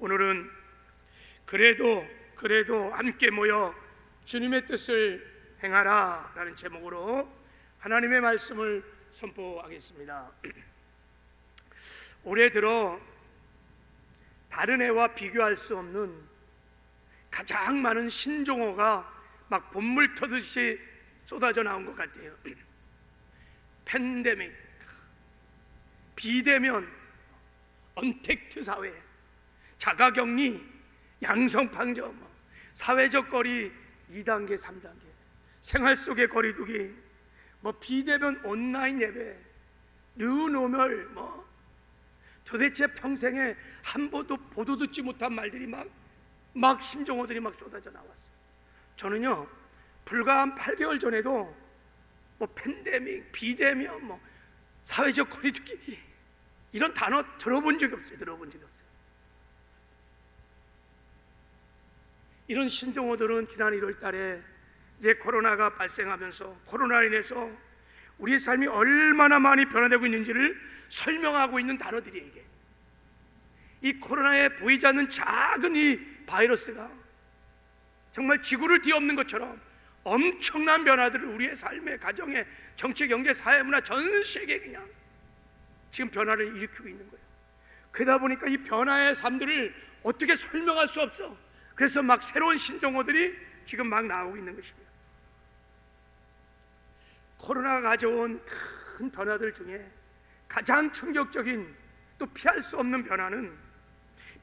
오늘은 그래도 함께 모여 주님의 뜻을 행하라 라는 제목으로 하나님의 말씀을 선포하겠습니다. 올해 들어 다른 해와 비교할 수 없는 가장 많은 신종어가 막 본물 터듯이 쏟아져 나온 것 같아요. 팬데믹, 비대면, 언택트 사회, 자가격리, 양성방정, 사회적 거리 2단계, 3단계, 생활 속의 거리두기, 비대면 온라인 예배, 뉴노멀, 도대체 평생에 한 번도 보도 듣지 못한 말들이 막 신종어들이 막 쏟아져 나왔어요. 저는요 불과 한 8개월 전에도 팬데믹, 비대면, 사회적 거리두기 이런 단어 들어본 적이 없어요. 이런 신종어들은 지난 1월 달에 이제 코로나가 발생하면서 코로나로 인해서 우리의 삶이 얼마나 많이 변화되고 있는지를 설명하고 있는 단어들이에요. 이 코로나에 보이지 않는 작은 이 바이러스가 정말 지구를 뒤엎는 것처럼 엄청난 변화들을 우리의 삶에, 가정에, 정치, 경제, 사회, 문화 전 세계에 그냥 지금 변화를 일으키고 있는 거예요. 그러다 보니까 이 변화의 삶들을 어떻게 설명할 수 없어. 그래서 막 새로운 신종어들이 지금 막 나오고 있는 것입니다. 코로나가 가져온 큰 변화들 중에 가장 충격적인 또 피할 수 없는 변화는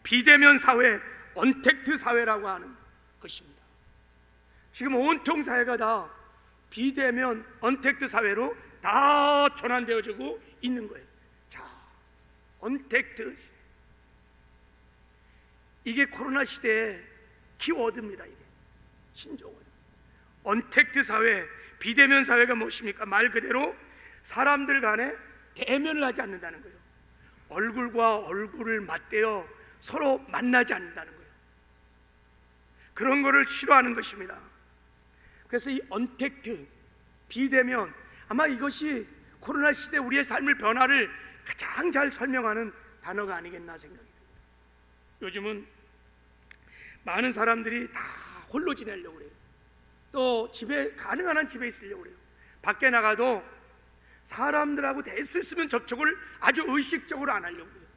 비대면 사회, 언택트 사회라고 하는 것입니다. 지금 온통 사회가 다 비대면, 언택트 사회로 다 전환되어지고 있는 거예요. 자, 언택트 시대. 이게 코로나 시대의 키워드입니다. 이게 신종어. 언택트 사회, 비대면 사회가 무엇입니까? 말 그대로 사람들 간에 대면을 하지 않는다는 거예요. 얼굴과 얼굴을 맞대어 서로 만나지 않는다는 거예요. 그런 거를 싫어하는 것입니다. 그래서 이 언택트, 비대면, 아마 이것이 코로나 시대 우리의 삶의 변화를 가장 잘 설명하는 단어가 아니겠나 생각이 듭니다. 요즘은 많은 사람들이 다 홀로 지내려고 그래요. 또 집에, 가능한 한 집에 있으려고 그래요. 밖에 나가도 사람들하고 될 수 있으면 접촉을 아주 의식적으로 안 하려고 해요.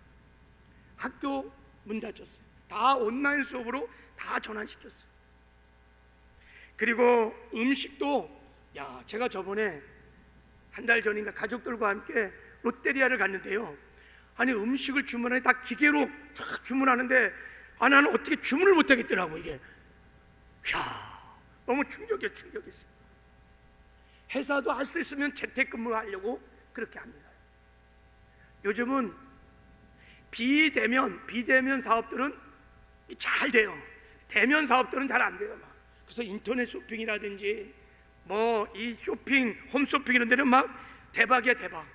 학교 문 닫혔어요. 다 온라인 수업으로 다 전환시켰어요. 그리고 음식도 제가 저번에 한 달 전인가 가족들과 함께 롯데리아를 갔는데요. 아니 음식을 주문하니 다 기계로 쫙 주문하는데 나는 어떻게 주문을 못 하겠더라고. 이게 너무 충격했어요. 회사도 할 수 있으면 재택근무하려고 그렇게 합니다. 요즘은 비대면 사업들은 잘 돼요. 대면 사업들은 잘 안 돼요. 그래서 인터넷 쇼핑이라든지 이 쇼핑, 홈쇼핑 이런 데는 막 대박이야, 대박.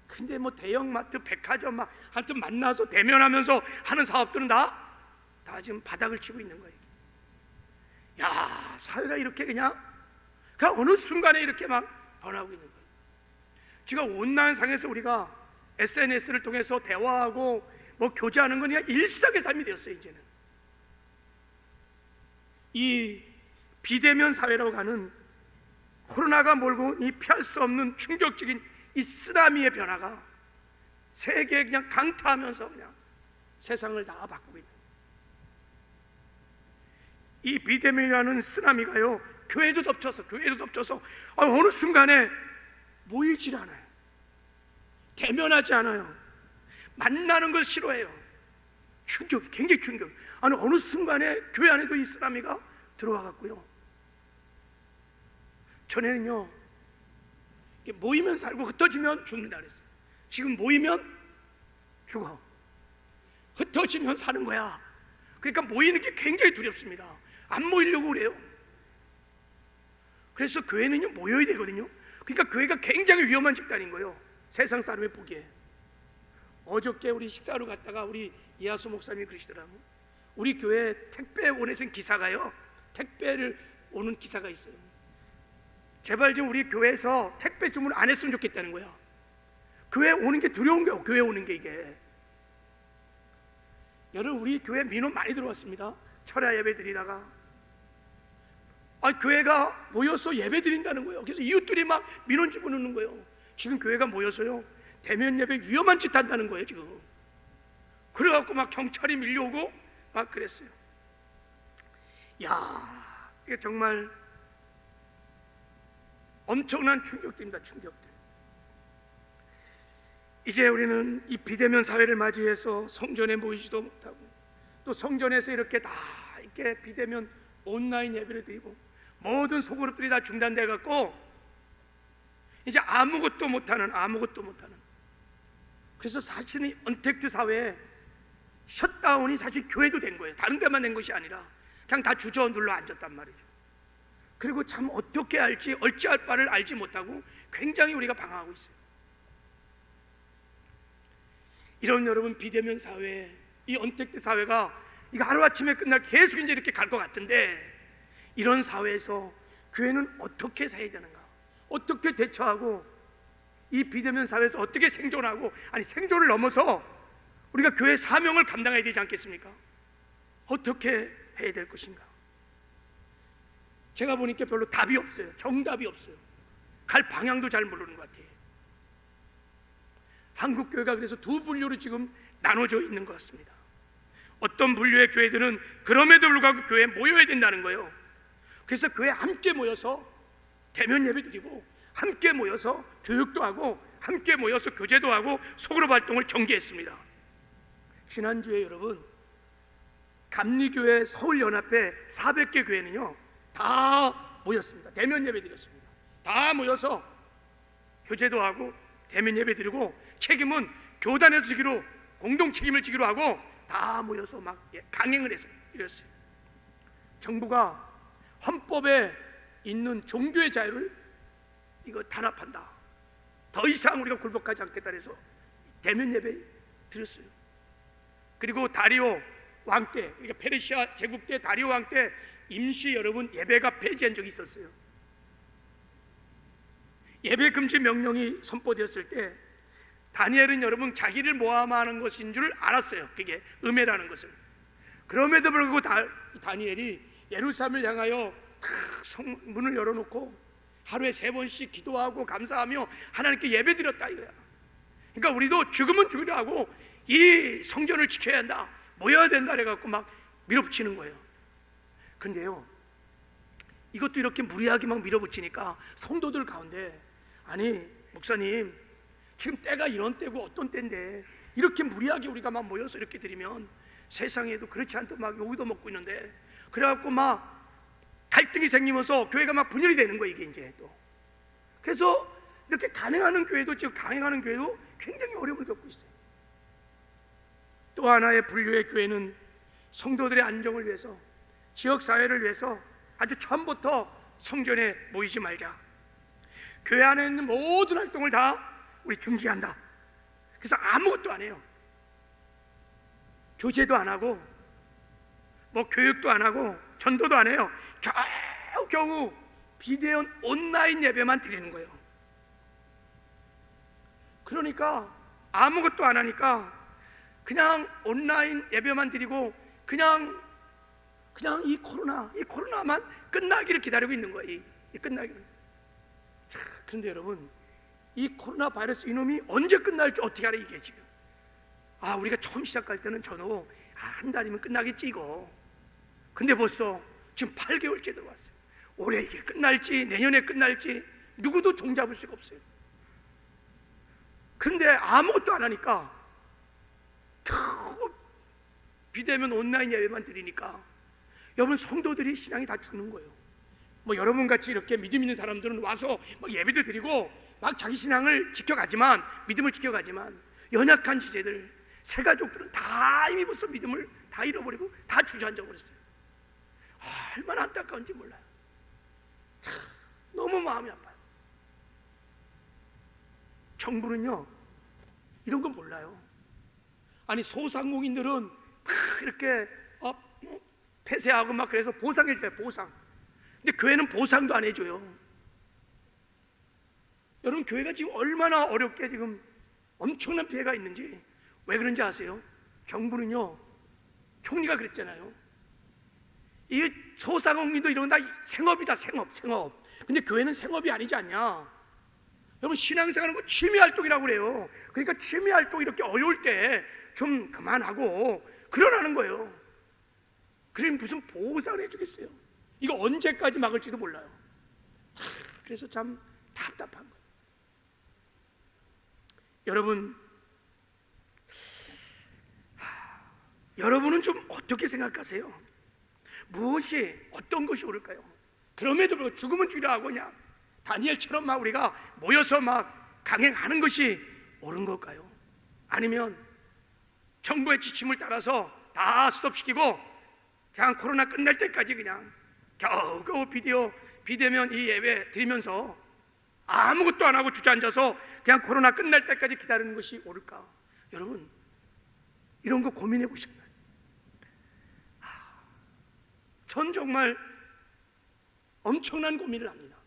근데 대형마트, 백화점 하여튼 만나서 대면하면서 하는 사업들은 다 지금 바닥을 치고 있는 거예요. 사회가 이렇게 그냥 어느 순간에 이렇게 막 변하고 있는 거예요. 지금 온라인상에서 우리가 SNS를 통해서 대화하고 교제하는 건 그냥 일상의 삶이 되었어요. 이제는 이 비대면 사회라고 하는 코로나가 몰고 온 이 피할 수 없는 충격적인 이 쓰나미의 변화가 세계에 그냥 강타하면서 그냥 세상을 다 바꾸고 있는 거예요. 이 비대면이라는 쓰나미가요 교회도 덮쳐서 어느 순간에 모이질 않아요. 대면하지 않아요. 만나는 걸 싫어해요. 굉장히 충격. 어느 순간에 교회 안에도 이 쓰나미가 들어와 갖고요. 전에는요 모이면 살고 흩어지면 죽는다 그랬어요. 지금 모이면 죽어, 흩어지면 사는 거야. 그러니까 모이는 게 굉장히 두렵습니다. 안 모이려고 그래요. 그래서 교회는요 모여야 되거든요. 그러니까 교회가 굉장히 위험한 집단인 거예요. 세상 사람이 보기에. 어저께 우리 식사로 갔다가 우리 이하수 목사님이 그러시더라고요. 우리 교회 택배 보내신 기사가요, 택배를 오는 기사가 있어요. 제발 좀 우리 교회에서 택배 주문 안 했으면 좋겠다는 거야. 교회 오는 게 두려운 거예요. 교회 오는 게 이게. 여러분, 우리 교회 민원 많이 들어왔습니다. 철야 예배 드리다가 교회가 모여서 예배 드린다는 거예요. 그래서 이웃들이 막 민원 집어넣는 거예요. 지금 교회가 모여서요, 대면 예배 위험한 짓 한다는 거예요 지금. 그래갖고 막 경찰이 밀려오고 막 그랬어요. 야, 이게 정말 엄청난 충격입니다. 충격들. 이제 우리는 이 비대면 사회를 맞이해서 성전에 모이지도 못하고, 또 성전에서 이렇게 다 이렇게 비대면 온라인 예배를 드리고, 모든 소그룹들이 다 중단돼 갖고 이제 아무것도 못하는. 그래서 사실은 언택트 사회에 셧다운이 사실 교회도 된 거예요. 다른 데만 된 것이 아니라 그냥 다 주저 눌러 앉았단 말이죠. 그리고 참 어떻게 할지 어찌할 바를 알지 못하고 굉장히 우리가 방황하고 있어요. 이런 여러분 비대면 사회, 이 언택트 사회가 이거 하루아침에 끝날 계속 이제 이렇게 갈 것 같은데, 이런 사회에서 교회는 어떻게 살아야 되는가? 어떻게 대처하고 이 비대면 사회에서 어떻게 생존하고, 아니 생존을 넘어서 우리가 교회 사명을 감당해야 되지 않겠습니까? 어떻게 해야 될 것인가? 제가 보니까 별로 답이 없어요. 정답이 없어요. 갈 방향도 잘 모르는 것 같아요. 한국 교회가 그래서 두 분류로 지금 나눠져 있는 것 같습니다. 어떤 분류의 교회들은 그럼에도 불구하고 교회에 모여야 된다는 거예요. 그래서 교회에 함께 모여서 대면 예배 드리고, 함께 모여서 교육도 하고, 함께 모여서 교제도 하고, 소그룹 활동을 전개했습니다. 지난주에 여러분, 감리교회 서울연합회 400개 교회는요 다 모였습니다. 대면 예배 드렸습니다. 다 모여서 교제도 하고 대면 예배 드리고, 책임은 교단에서 지기로, 공동 책임을 지기로 하고 다 모여서 막 강행을 해서 이랬어요. 정부가 헌법에 있는 종교의 자유를 이거 단합한다, 더 이상 우리가 굴복하지 않겠다 해서 대면 예배 드렸어요. 그리고 다리오 왕 때, 그러니까 페르시아 제국 때 다리오 왕 때 임시 여러분 예배가 폐지한 적이 있었어요. 예배 금지 명령이 선포되었을 때 다니엘은 여러분 자기를 모함하는 것인 줄 알았어요. 그게 음해라는 것을. 그럼에도 불구하고 다니엘이 예루살렘을 향하여 문을 열어놓고 하루에 3번씩 기도하고 감사하며 하나님께 예배드렸다 이거야. 그러니까 우리도 죽으면 죽으려 하고 이 성전을 지켜야 한다, 모여야 된다 해갖고 막 밀어붙이는 거예요. 그런데요, 이것도 이렇게 무리하게 막 밀어붙이니까 성도들 가운데, 아니 목사님 지금 때가 이런 때고 어떤 때인데 이렇게 무리하게 우리가 막 모여서 이렇게 드리면 세상에도 그렇지 않다 막 욕도 먹고 있는데, 그래갖고 막 갈등이 생기면서 교회가 막 분열이 되는 거예요 이게 이제 또. 그래서 이렇게 간행하는 교회도, 지금 강행하는 교회도 굉장히 어려움을 겪고 있어요. 또 하나의 분류의 교회는 성도들의 안정을 위해서, 지역사회를 위해서 아주 처음부터 성전에 모이지 말자, 교회 안에 있는 모든 활동을 다 우리 중지한다. 그래서 아무것도 안 해요. 교제도 안 하고 뭐 교육도 안 하고 전도도 안 해요. 겨우 비대면 온라인 예배만 드리는 거예요. 그러니까 아무것도 안 하니까 그냥 온라인 예배만 드리고 그냥 이 코로나만 끝나기를 기다리고 있는 거예요. 이 끝나기를. 자, 그런데 여러분, 이 코로나 바이러스 이놈이 언제 끝날지 어떻게 알아 이게 지금. 우리가 처음 시작할 때는 저도 한 달이면 끝나겠지 이거. 근데 벌써 지금 8개월째 들어왔어요. 올해 이게 끝날지 내년에 끝날지 누구도 종잡을 수가 없어요. 근데 아무것도 안 하니까 겨우 비대면 온라인 예배만 드리니까 여러분 성도들이 신앙이 다 죽는 거예요. 뭐 여러분 같이 이렇게 믿음 있는 사람들은 와서 막 예배도 드리고 막 자기 신앙을 지켜가지만, 믿음을 지켜가지만 연약한 지체들, 새가족들은 다 이미 벌써 믿음을 다 잃어버리고 다 주저앉아 버렸어요. 얼마나 안타까운지 몰라요. 참 너무 마음이 아파요. 정부는요 이런 거 몰라요. 아니 소상공인들은 이렇게 폐쇄하고 막 그래서 보상해 줘요. 보상. 근데 교회는 보상도 안 해줘요. 여러분 교회가 지금 얼마나 어렵게 지금 엄청난 피해가 있는지. 왜 그런지 아세요? 정부는요 총리가 그랬잖아요. 이 소상공인도 이런 거 다 생업이다, 생업. 근데 교회는 생업이 아니지 않냐? 여러분, 신앙생활은 뭐 취미활동이라고 그래요. 그러니까 취미활동 이렇게 어려울 때 좀 그만하고 그러라는 거예요. 그러면 무슨 보상을 해주겠어요? 이거 언제까지 막을지도 몰라요. 그래서 참 답답한 거예요. 여러분은 좀 어떻게 생각하세요? 무엇이, 어떤 것이 옳을까요? 그럼에도 불구하고 죽으면 죽이라 하고 그냥 다니엘처럼 막 우리가 모여서 막 강행하는 것이 옳은 걸까요? 아니면 정부의 지침을 따라서 다 스톱시키고 그냥 코로나 끝날 때까지 그냥 겨우겨우 비대면 이 예배 드리면서 아무것도 안 하고 주저앉아서 그냥 코로나 끝날 때까지 기다리는 것이 옳을까? 여러분, 이런 거 고민해 보셨나요? 전 정말 엄청난 고민을 합니다.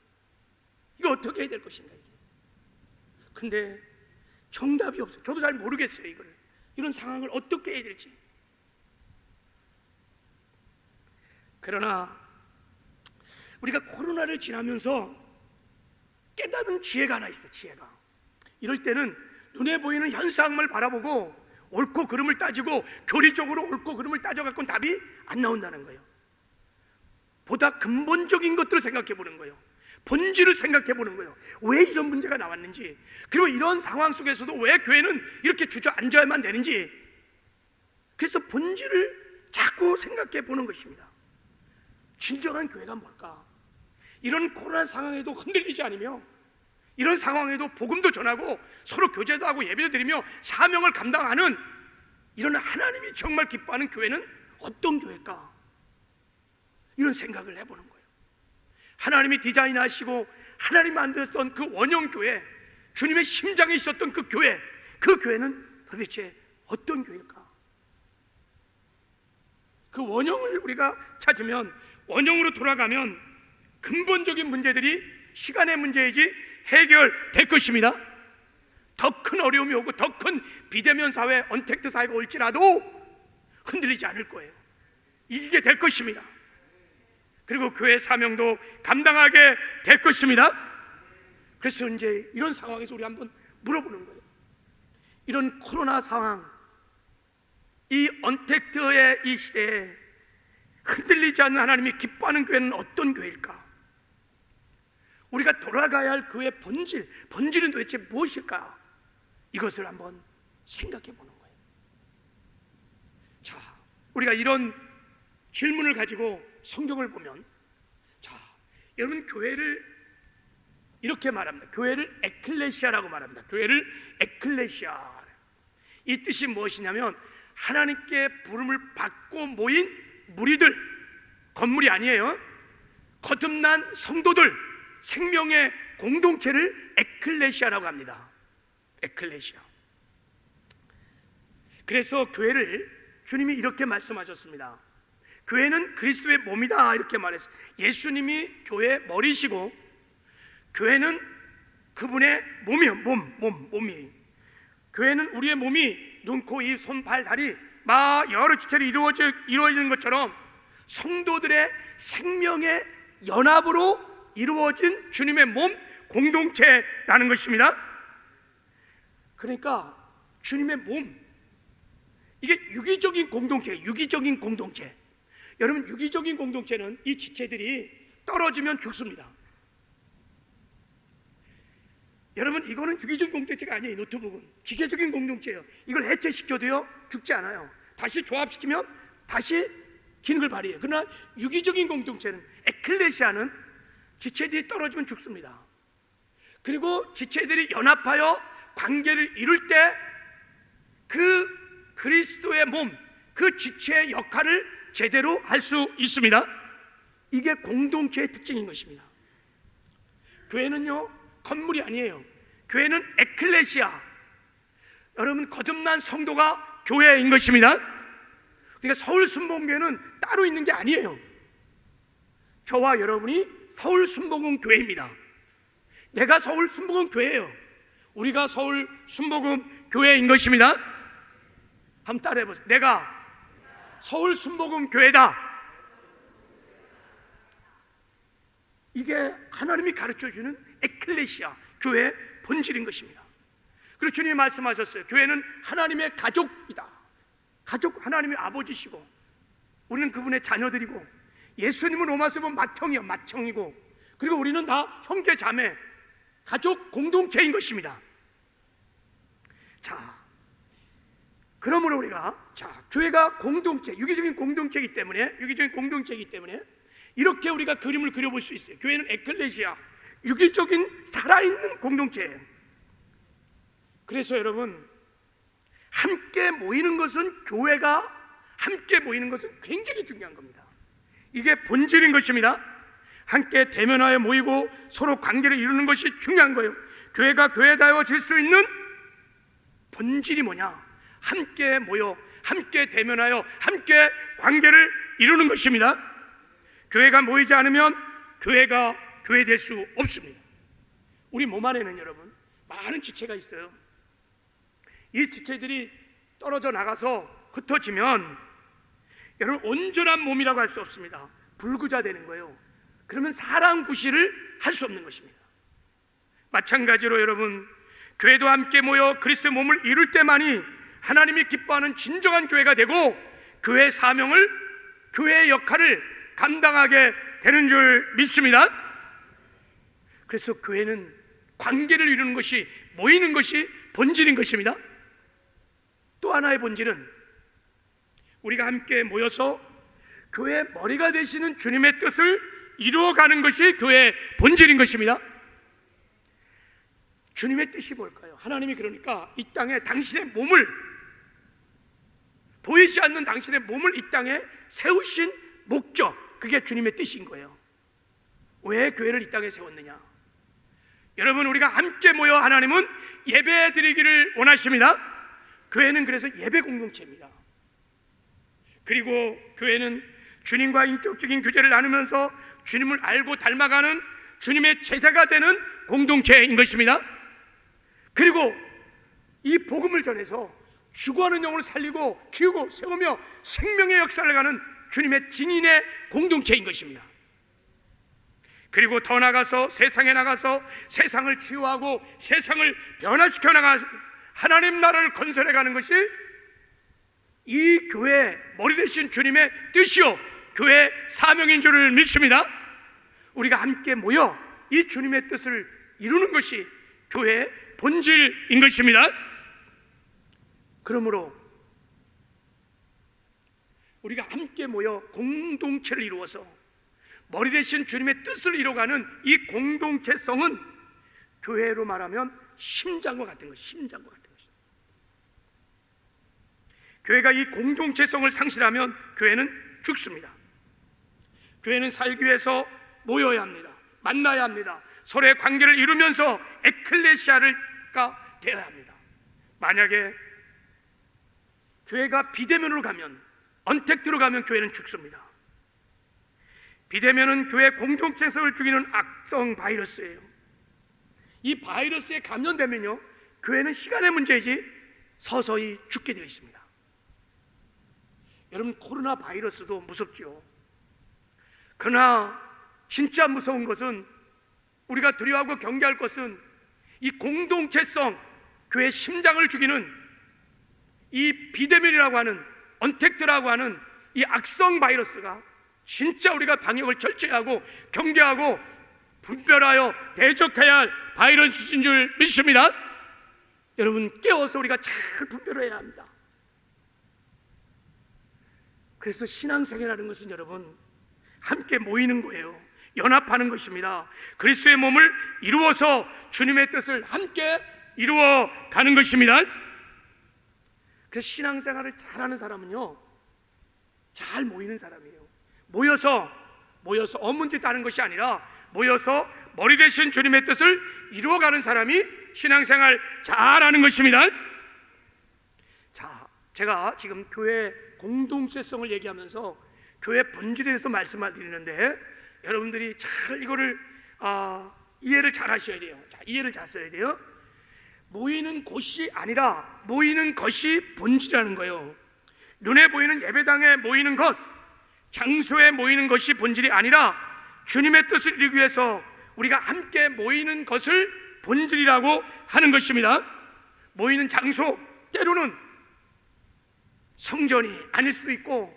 이거 어떻게 해야 될 것인가 이게. 근데 정답이 없어요. 저도 잘 모르겠어요. 이런 상황을 어떻게 해야 될지. 그러나 우리가 코로나를 지나면서 깨닫는 지혜가 하나 있어. 지혜가. 이럴 때는 눈에 보이는 현상을 바라보고 옳고 그름을 따지고 교리적으로 옳고 그름을 따져갖고는 답이 안 나온다는 거예요. 보다 근본적인 것들을 생각해 보는 거예요. 본질을 생각해 보는 거예요. 왜 이런 문제가 나왔는지, 그리고 이런 상황 속에서도 왜 교회는 이렇게 주저앉아야만 되는지, 그래서 본질을 자꾸 생각해 보는 것입니다. 진정한 교회가 뭘까? 이런 코로나 상황에도 흔들리지 않으며, 이런 상황에도 복음도 전하고 서로 교제도 하고 예배도 드리며 사명을 감당하는 이런 하나님이 정말 기뻐하는 교회는 어떤 교회일까? 이런 생각을 해보는 거예요. 하나님이 디자인하시고 하나님 만드셨던 그 원형교회, 주님의 심장에 있었던 그 교회는 도대체 어떤 교회일까? 그 원형을 우리가 찾으면, 원형으로 돌아가면 근본적인 문제들이 시간의 문제이지 해결될 것입니다. 더 큰 어려움이 오고 더 큰 비대면 사회, 언택트 사회가 올지라도 흔들리지 않을 거예요. 이기게 될 것입니다. 그리고 교회 사명도 감당하게 될 것입니다. 그래서 이제 이런 상황에서 우리 한번 물어보는 거예요. 이런 코로나 상황, 이 언택트의 이 시대에 흔들리지 않는 하나님이 기뻐하는 교회는 어떤 교회일까? 우리가 돌아가야 할 교회의 본질은 도대체 무엇일까? 이것을 한번 생각해 보는 거예요. 자, 우리가 이런 질문을 가지고 성경을 보면, 자, 여러분, 교회를 이렇게 말합니다. 교회를 에클레시아라고 말합니다. 교회를 에클레시아. 이 뜻이 무엇이냐면 하나님께 부름을 받고 모인 무리들, 건물이 아니에요. 거듭난 성도들, 생명의 공동체를 에클레시아라고 합니다. 에클레시아. 그래서 교회를 주님이 이렇게 말씀하셨습니다. 교회는 그리스도의 몸이다, 이렇게 말했어요. 예수님이 교회의 머리시고 교회는 그분의 몸이에요. 몸이. 교회는 우리의 몸이 눈, 코, 입, 손, 발, 다리 막 여러 지체로 이루어지는 것처럼 성도들의 생명의 연합으로 이루어진 주님의 몸, 공동체라는 것입니다. 그러니까 주님의 몸, 이게 유기적인 공동체예요. 유기적인 공동체. 여러분, 유기적인 공동체는 이 지체들이 떨어지면 죽습니다. 여러분, 이거는 유기적인 공동체가 아니에요. 노트북은 기계적인 공동체예요. 이걸 해체시켜도요 죽지 않아요. 다시 조합시키면 다시 기능을 발휘해요. 그러나 유기적인 공동체는, 에클레시아는 지체들이 떨어지면 죽습니다. 그리고 지체들이 연합하여 관계를 이룰 때 그 그리스도의 몸, 그 지체의 역할을 제대로 할 수 있습니다. 이게 공동체의 특징인 것입니다. 교회는요 건물이 아니에요. 교회는 에클레시아, 여러분, 거듭난 성도가 교회인 것입니다. 그러니까 서울순복음교회는 따로 있는 게 아니에요. 저와 여러분이 서울순복음교회입니다. 내가 서울순복음교회예요. 우리가 서울순복음교회인 것입니다. 한번 따라해 보세요. 내가 서울 순복음 교회다. 이게 하나님이 가르쳐주는 에클레시아, 교회의 본질인 것입니다. 그리고 주님이 말씀하셨어요. 교회는 하나님의 가족이다. 가족, 하나님의 아버지시고 우리는 그분의 자녀들이고, 예수님은 로마서 보면 맏형이고, 그리고 우리는 다 형제 자매, 가족 공동체인 것입니다. 자, 그러므로 우리가 교회가 공동체, 유기적인 공동체이기 때문에 이렇게 우리가 그림을 그려볼 수 있어요. 교회는 에클레시아, 유기적인 살아있는 공동체예요. 그래서 여러분, 함께 모이는 것은, 교회가 함께 모이는 것은 굉장히 중요한 겁니다. 이게 본질인 것입니다. 함께 대면하여 모이고 서로 관계를 이루는 것이 중요한 거예요. 교회가 교회다워질 수 있는 본질이 뭐냐? 함께 모여, 함께 대면하여, 함께 관계를 이루는 것입니다. 교회가 모이지 않으면 교회가 교회될 수 없습니다. 우리 몸 안에는 여러분 많은 지체가 있어요. 이 지체들이 떨어져 나가서 흩어지면 여러분 온전한 몸이라고 할 수 없습니다. 불구자 되는 거예요. 그러면 사랑 구실을 할 수 없는 것입니다. 마찬가지로 여러분, 교회도 함께 모여 그리스도의 몸을 이룰 때만이 하나님이 기뻐하는 진정한 교회가 되고, 교회의 사명을, 교회의 역할을 감당하게 되는 줄 믿습니다. 그래서 교회는 관계를 이루는 것이, 모이는 것이 본질인 것입니다. 또 하나의 본질은 우리가 함께 모여서 교회의 머리가 되시는 주님의 뜻을 이루어가는 것이 교회의 본질인 것입니다. 주님의 뜻이 뭘까요? 하나님이 그러니까 이 땅에 당신의 몸을, 보이지 않는 당신의 몸을 이 땅에 세우신 목적, 그게 주님의 뜻인 거예요. 왜 교회를 이 땅에 세웠느냐? 여러분, 우리가 함께 모여 하나님은 예배 드리기를 원하십니다. 교회는 그래서 예배 공동체입니다. 그리고 교회는 주님과 인격적인 교제를 나누면서 주님을 알고 닮아가는 주님의 제자가 되는 공동체인 것입니다. 그리고 이 복음을 전해서 죽어가는 영혼을 살리고 키우고 세우며 생명의 역사를 가는 주님의 증인의 공동체인 것입니다. 그리고 더 나가서 세상에 나가서 세상을 치유하고 세상을 변화시켜 나가 하나님 나라를 건설해 가는 것이 이 교회의 머리 되신 주님의 뜻이요 교회의 사명인 줄을 믿습니다. 우리가 함께 모여 이 주님의 뜻을 이루는 것이 교회의 본질인 것입니다. 그러므로 우리가 함께 모여 공동체를 이루어서 머리 대신 주님의 뜻을 이루어가는 이 공동체성은 교회로 말하면 심장과 같은 것입니다. 심장과 같은 것입니다. 교회가 이 공동체성을 상실하면 교회는 죽습니다. 교회는 살기 위해서 모여야 합니다. 만나야 합니다. 서로의 관계를 이루면서 에클레시아가 되어야 합니다. 만약에 교회가 비대면으로 가면, 언택트로 가면 교회는 죽습니다. 비대면은 교회 공동체성을 죽이는 악성 바이러스예요. 이 바이러스에 감염되면요, 교회는 시간의 문제이지 서서히 죽게 되어 있습니다. 여러분, 코로나 바이러스도 무섭죠. 그러나 진짜 무서운 것은, 우리가 두려워하고 경계할 것은 이 공동체성, 교회의 심장을 죽이는 이 비대면이라고 하는, 언택트라고 하는 이 악성 바이러스가 진짜 우리가 방역을 철저히 하고 경계하고 분별하여 대적해야 할 바이러스인 줄 믿습니다. 여러분, 깨워서 우리가 잘 분별해야 합니다. 그래서 신앙생활이라는 것은 여러분, 함께 모이는 거예요. 연합하는 것입니다. 그리스도의 몸을 이루어서 주님의 뜻을 함께 이루어 가는 것입니다. 그래서 신앙생활을 잘하는 사람은요, 잘 모이는 사람이에요. 모여서 엇문짓 하는 것이 아니라 모여서 머리 대신 주님의 뜻을 이루어가는 사람이 신앙생활 잘하는 것입니다. 자, 제가 지금 교회 공동체성을 얘기하면서 교회 본질에 대해서 말씀을 드리는데, 여러분들이 잘 이거를 이해를 잘 하셔야 돼요. 자, 이해를 잘 써야 돼요. 모이는 곳이 아니라 모이는 것이 본질이라는 거예요. 눈에 보이는 예배당에 모이는 것, 장소에 모이는 것이 본질이 아니라 주님의 뜻을 이루기 위해서 우리가 함께 모이는 것을 본질이라고 하는 것입니다. 모이는 장소, 때로는 성전이 아닐 수도 있고,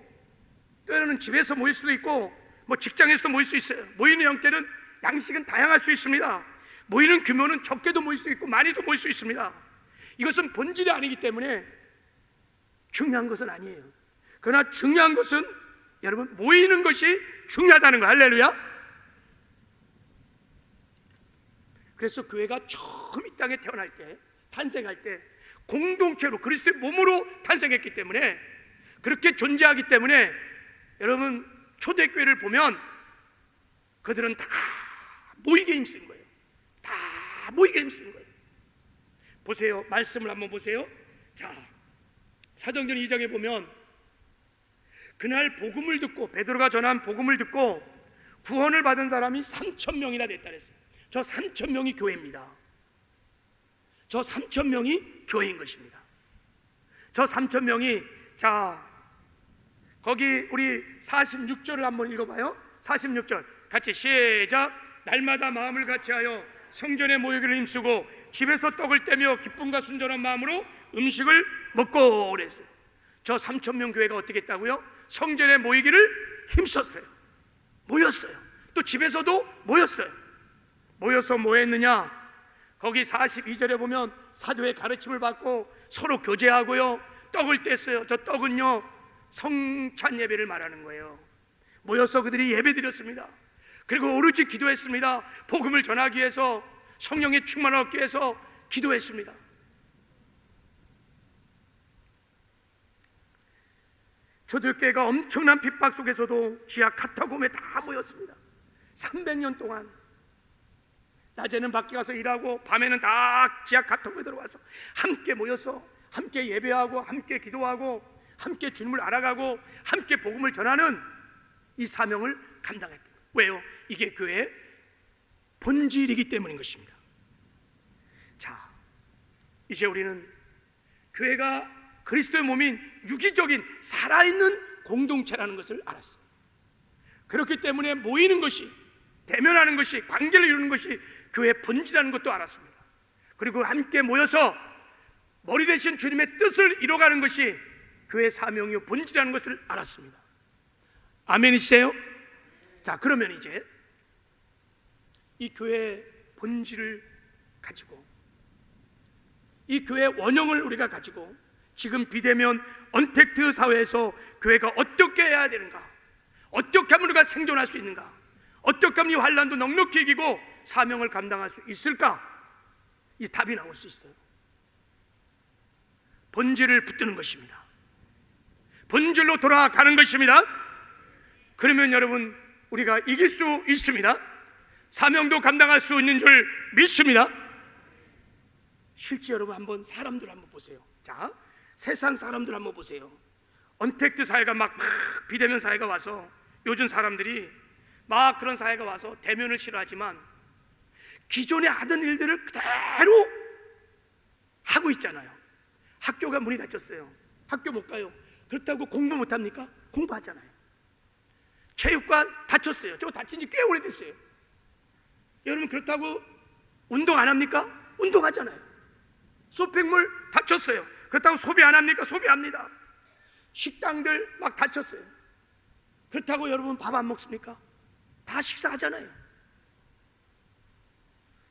때로는 집에서 모일 수도 있고, 직장에서 모일 수 있어요. 모이는 형태는, 양식은 다양할 수 있습니다. 모이는 규모는 적게도 모일 수 있고 많이도 모일 수 있습니다. 이것은 본질이 아니기 때문에 중요한 것은 아니에요. 그러나 중요한 것은 여러분, 모이는 것이 중요하다는 거. 할렐루야. 그래서 교회가 처음 이 땅에 태어날 때, 탄생할 때 공동체로 그리스도의 몸으로 탄생했기 때문에, 그렇게 존재하기 때문에 여러분, 초대교회를 보면 그들은 다 모이게 힘쓴 거예요. 다 모이게 힘쓴 거예요. 보세요. 말씀을 한번 보세요. 자, 사도행전 2장에 보면 그날 복음을 듣고, 베드로가 전한 복음을 듣고 구원을 받은 사람이 3,000명이나 됐다 그랬어요. 저 3,000명이 교회입니다. 저 3,000명이 교회인 것입니다. 저 3,000명이, 자, 거기 우리 46절을 한번 읽어봐요. 46절 같이 시작. 날마다 마음을 같이하여 성전에 모이기를 힘쓰고 집에서 떡을 떼며 기쁨과 순전한 마음으로 음식을 먹고 그랬어요. 저 3,000명 교회가 어떻게 했다고요? 성전에 모이기를 힘썼어요. 모였어요. 또 집에서도 모였어요. 모여서 뭐 했느냐? 거기 42절에 보면 사도의 가르침을 받고 서로 교제하고요, 떡을 뗐어요. 저 떡은요, 성찬 예배를 말하는 거예요. 모여서 그들이 예배 드렸습니다. 그리고 오로지 기도했습니다. 복음을 전하기 위해서, 성령의 충만을 얻기 위해서 기도했습니다. 초대교회가 엄청난 핍박 속에서도 지하 카타콤에 다 모였습니다. 300년 동안 낮에는 밖에 가서 일하고 밤에는 다 지하 카타콤에 들어와서 함께 모여서 함께 예배하고 함께 기도하고 함께 주님을 알아가고 함께 복음을 전하는 이 사명을 감당했다. 왜요? 이게 교회의 본질이기 때문인 것입니다. 자, 이제 우리는 교회가 그리스도의 몸인 유기적인 살아있는 공동체라는 것을 알았어요. 그렇기 때문에 모이는 것이, 대면하는 것이, 관계를 이루는 것이 교회의 본질이라는 것도 알았습니다. 그리고 함께 모여서 머리 대신 주님의 뜻을 이뤄가는 것이 교회의 사명이요 본질이라는 것을 알았습니다. 아멘이세요? 자, 그러면 이제 이 교회의 본질을 가지고, 이 교회의 원형을 우리가 가지고 지금 비대면 언택트 사회에서 교회가 어떻게 해야 되는가, 어떻게 하면 우리가 생존할 수 있는가, 어떻게 하면 이 환난도 넉넉히 이기고 사명을 감당할 수 있을까, 이 답이 나올 수 있어요. 본질을 붙드는 것입니다. 본질로 돌아가는 것입니다. 그러면 여러분, 우리가 이길 수 있습니다. 사명도 감당할 수 있는 줄 믿습니다. 실제 여러분, 한번 사람들 한번 보세요. 자, 세상 사람들 한번 보세요. 언택트 사회가 막 비대면 사회가 와서, 요즘 사람들이 막 그런 사회가 와서 대면을 싫어하지만 기존에 하던 일들을 그대로 하고 있잖아요. 학교가 문이 닫혔어요. 학교 못 가요. 그렇다고 공부 못 합니까? 공부하잖아요. 체육관 닫혔어요. 저거 닫힌 지 꽤 오래됐어요. 여러분, 그렇다고 운동 안 합니까? 운동하잖아요. 쇼핑몰 닫혔어요. 그렇다고 소비 안 합니까? 소비합니다. 식당들 막 닫혔어요. 그렇다고 여러분 밥 안 먹습니까? 다 식사하잖아요.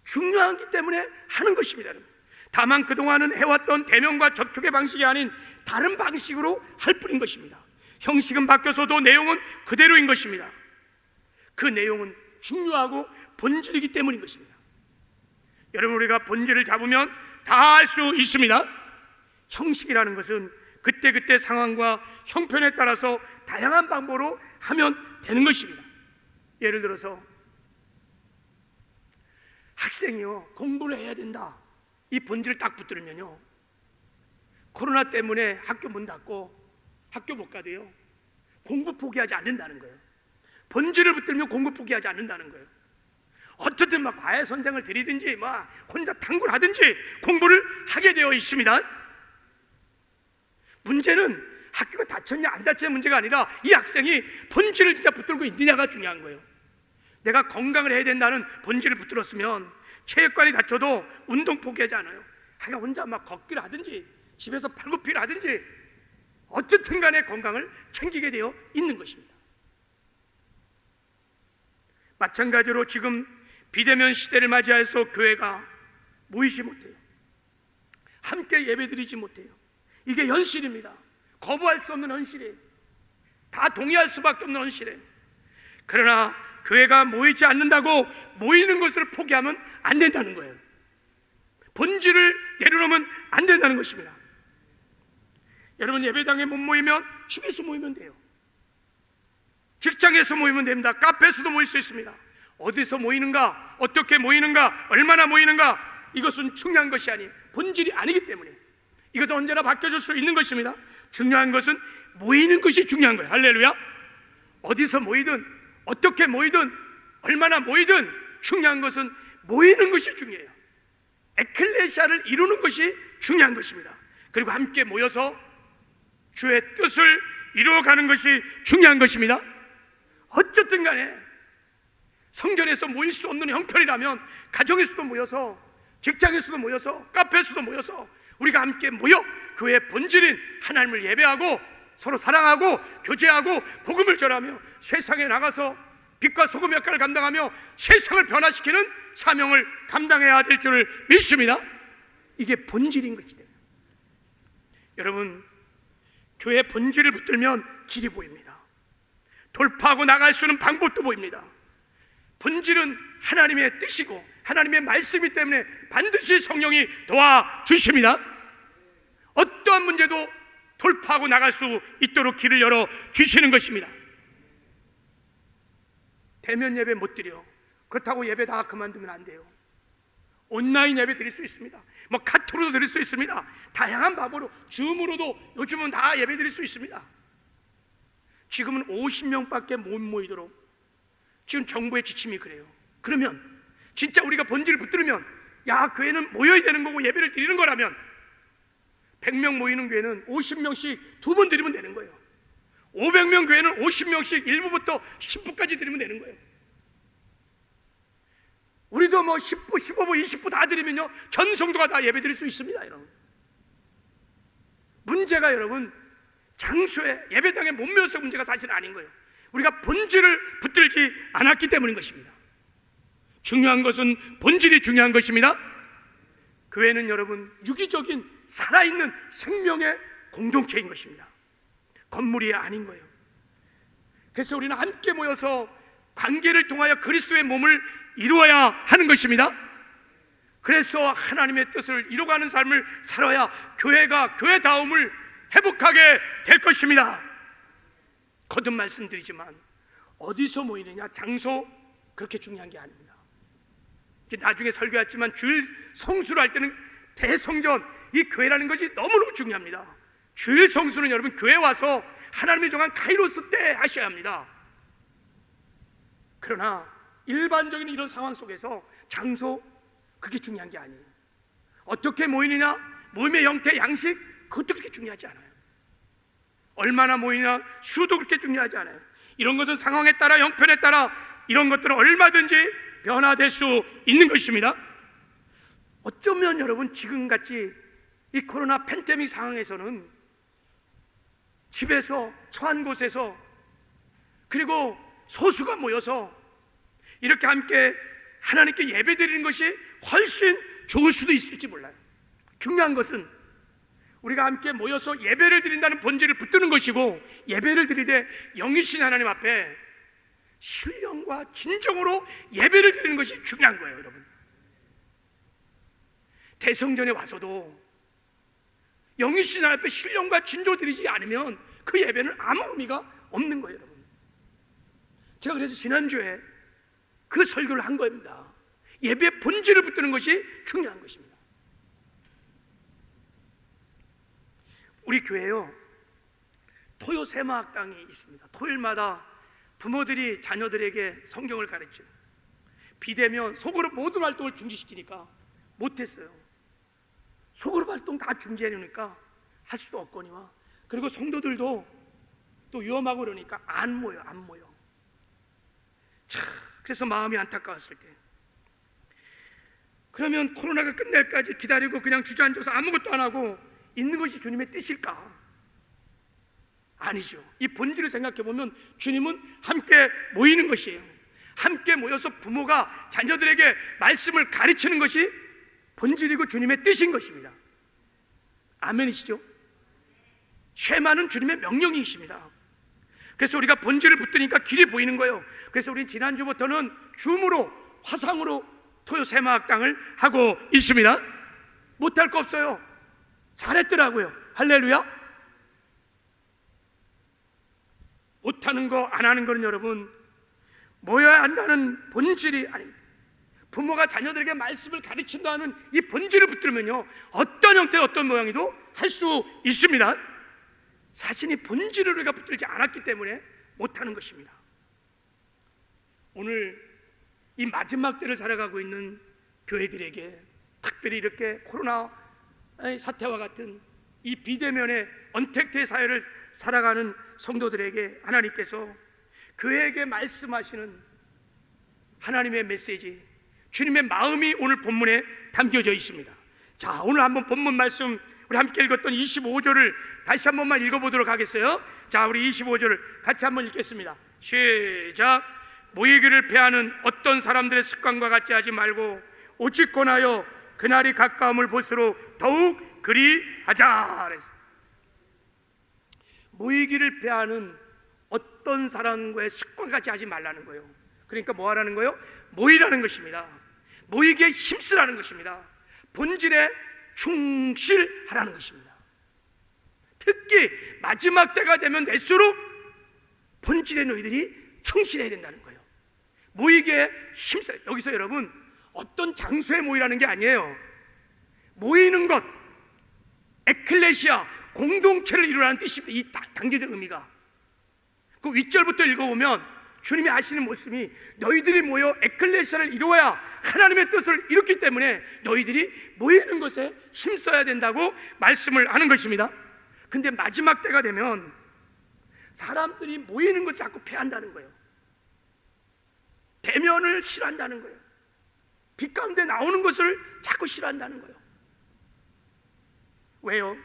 중요하기 때문에 하는 것입니다. 여러분. 다만 그동안은 해왔던 대면과 접촉의 방식이 아닌 다른 방식으로 할 뿐인 것입니다. 형식은 바뀌어서도 내용은 그대로인 것입니다. 그 내용은 중요하고 본질이기 때문인 것입니다. 여러분, 우리가 본질을 잡으면 다 할 수 있습니다. 형식이라는 것은 그때그때 상황과 형편에 따라서 다양한 방법으로 하면 되는 것입니다. 예를 들어서 학생이요, 공부를 해야 된다, 이 본질을 딱 붙들면요, 코로나 때문에 학교 문 닫고 학교 못 가도요, 공부 포기하지 않는다는 거예요. 본질을 붙들면 공부 포기하지 않는다는 거예요. 어떻든 막 과외 선생을 들이든지 막 혼자 탐구를 하든지 공부를 하게 되어 있습니다. 문제는 학교가 다쳤냐 안 다쳤냐 문제가 아니라 이 학생이 본질을 진짜 붙들고 있느냐가 중요한 거예요. 내가 건강을 해야 된다는 본질을 붙들었으면 체육관이 다쳐도 운동 포기하지 않아요. 그냥 혼자 막 걷기를 하든지 집에서 팔굽히를 하든지 어쨌든 간에 건강을 챙기게 되어 있는 것입니다. 마찬가지로 지금 비대면 시대를 맞이해서 교회가 모이지 못해요. 함께 예배드리지 못해요. 이게 현실입니다. 거부할 수 없는 현실이에요. 다 동의할 수밖에 없는 현실이에요. 그러나 교회가 모이지 않는다고 모이는 것을 포기하면 안 된다는 거예요. 본질을 내려놓으면 안 된다는 것입니다. 여러분, 예배당에 못 모이면 집에서 모이면 돼요. 직장에서 모이면 됩니다. 카페에서도 모일 수 있습니다. 어디서 모이는가, 어떻게 모이는가, 얼마나 모이는가, 이것은 중요한 것이 아니에요. 본질이 아니기 때문에 이것도 언제나 바뀌어질 수 있는 것입니다. 중요한 것은 모이는 것이 중요한 거예요. 할렐루야. 어디서 모이든 어떻게 모이든 얼마나 모이든 중요한 것은 모이는 것이 중요해요. 에클레시아를 이루는 것이 중요한 것입니다. 그리고 함께 모여서 주의 뜻을 이루어가는 것이 중요한 것입니다. 어쨌든 간에 성전에서 모일 수 없는 형편이라면 가정에서도 모여서, 직장에서도 모여서, 카페에서도 모여서 우리가 함께 모여 교회의 본질인 하나님을 예배하고 서로 사랑하고 교제하고 복음을 전하며 세상에 나가서 빛과 소금 역할을 감당하며 세상을 변화시키는 사명을 감당해야 될 줄을 믿습니다. 이게 본질인 것이다. 여러분, 교회의 본질을 붙들면 길이 보입니다. 돌파하고 나갈 수 있는 방법도 보입니다. 본질은 하나님의 뜻이고 하나님의 말씀이기 때문에 반드시 성령이 도와주십니다. 어떠한 문제도 돌파하고 나갈 수 있도록 길을 열어 주시는 것입니다. 대면 예배 못 드려. 그렇다고 예배 다 그만두면 안 돼요. 온라인 예배 드릴 수 있습니다. 뭐 카톡으로도 드릴 수 있습니다. 다양한 방법으로, 줌으로도 요즘은 다 예배 드릴 수 있습니다. 지금은 50명밖에 못 모이도록 지금 정부의 지침이 그래요. 그러면 진짜 우리가 본질을 붙들면, 야, 교회는 모여야 되는 거고 예배를 드리는 거라면 100명 모이는 교회는 50명씩 2번 드리면 되는 거예요. 500명 교회는 50명씩 1부부터 10부까지 드리면 되는 거예요. 우리도 뭐 10부, 15부, 20부 다 드리면요, 전 성도가 다 예배 드릴 수 있습니다. 여러분, 문제가 여러분 장소에, 예배당에 못 모여서 문제가 사실 아닌 거예요. 우리가 본질을 붙들지 않았기 때문인 것입니다. 중요한 것은 본질이 중요한 것입니다. 교회는 여러분 유기적인 살아있는 생명의 공동체인 것입니다. 건물이 아닌 거예요. 그래서 우리는 함께 모여서 관계를 통하여 그리스도의 몸을 이루어야 하는 것입니다. 그래서 하나님의 뜻을 이루어가는 삶을 살아야 교회가 교회다움을 회복하게 될 것입니다. 거듭 말씀드리지만 어디서 모이느냐, 장소 그렇게 중요한 게 아닙니다. 나중에 설교했지만 주일 성수를 할 때는 대성전, 이 교회라는 것이 너무너무 중요합니다. 주일 성수는 여러분 교회 와서 하나님의 정한 카이로스 때 하셔야 합니다. 그러나 일반적인 이런 상황 속에서 장소, 그게 중요한 게 아니에요. 어떻게 모이느냐, 모임의 형태, 양식, 그것도 그렇게 중요하지 않아요. 얼마나 모이냐, 수도 그렇게 중요하지 않아요. 이런 것은 상황에 따라, 형편에 따라 이런 것들은 얼마든지 변화될 수 있는 것입니다. 어쩌면 여러분 지금같이 이 코로나 팬데믹 상황에서는 집에서, 처한 곳에서, 그리고 소수가 모여서 이렇게 함께 하나님께 예배드리는 것이 훨씬 좋을 수도 있을지 몰라요. 중요한 것은 우리가 함께 모여서 예배를 드린다는 본질을 붙드는 것이고, 예배를 드리되 영이신 하나님 앞에 신령과 진정으로 예배를 드리는 것이 중요한 거예요. 여러분, 대성전에 와서도 영이신 하나님 앞에 신령과 진정을 드리지 않으면 그 예배는 아무 의미가 없는 거예요. 여러분, 제가 그래서 지난주에 그 설교를 한 겁니다. 예배의 본질을 붙드는 것이 중요한 것입니다. 우리 교회요, 토요 세마학당이 있습니다. 토요일마다 부모들이 자녀들에게 성경을 가르쳐요. 비대면 속으로 모든 활동을 중지시키니까 못했어요. 속으로 활동 다 중지해놓으니까 할 수도 없거니와 그리고 성도들도 또 위험하고 그러니까 안 모여. 참, 그래서 마음이 안타까웠을 때, 그러면 코로나가 끝날 때까지 기다리고 그냥 주저앉아서 아무것도 안 하고 있는 것이 주님의 뜻일까? 아니죠. 이 본질을 생각해 보면 주님은 함께 모이는 것이에요. 함께 모여서 부모가 자녀들에게 말씀을 가르치는 것이 본질이고 주님의 뜻인 것입니다. 아멘이시죠? 쉐마는 주님의 명령이십니다. 그래서 우리가 본질을 붙드니까 길이 보이는 거예요. 그래서 우리는 지난주부터는 줌으로, 화상으로 토요 세마학당을 하고 있습니다. 못할 거 없어요. 잘했더라고요. 할렐루야. 못하는 거 안 하는 거는 여러분, 모여야 한다는 본질이 아닙니다. 부모가 자녀들에게 말씀을 가르친다는 이 본질을 붙들면요, 어떤 형태 어떤 모양이도 할 수 있습니다. 사실 이 본질을 우리가 붙들지 않았기 때문에 못하는 것입니다. 오늘 이 마지막 때를 살아가고 있는 교회들에게, 특별히 이렇게 코로나 사태와 같은 이 비대면의 언택트의 사회를 살아가는 성도들에게 하나님께서 교회에게 말씀하시는 하나님의 메시지, 주님의 마음이 오늘 본문에 담겨져 있습니다. 자, 오늘 한번 본문 말씀 우리 함께 읽었던 25절을 다시 한 번만 읽어보도록 하겠어요. 자, 우리 25절을 같이 한번 읽겠습니다. 시작. 모이기를 패하는 어떤 사람들의 습관과 같이 하지 말고 오직 권하여 그날이 가까움을 볼수록 더욱 그리하자. 모이기를 패하는 어떤 사람과의 습관같이 하지 말라는 거예요. 그러니까 뭐 하라는 거예요? 모이라는 것입니다. 모이기에 힘쓰라는 것입니다. 본질에 충실하라는 것입니다. 특히 마지막 때가 되면 될수록 본질에 너희들이 충실해야 된다는 거예요. 모이기에 힘써요. 여기서 여러분, 어떤 장소에 모이라는 게 아니에요. 모이는 것, 에클레시아, 공동체를 이루라는 뜻입니다. 이 당겨진 의미가. 그 윗절부터 읽어보면 주님이 하시는 모습이 너희들이 모여 에클레시아를 이루어야 하나님의 뜻을 이뤘기 때문에 너희들이 모이는 것에 힘써야 된다고 말씀을 하는 것입니다. 근데 마지막 때가 되면 사람들이 모이는 것을 자꾸 패한다는 거예요. 대면을 싫어한다는 거예요. 빛 가운데 나오는 것을 자꾸 싫어한다는 거예요. 왜요?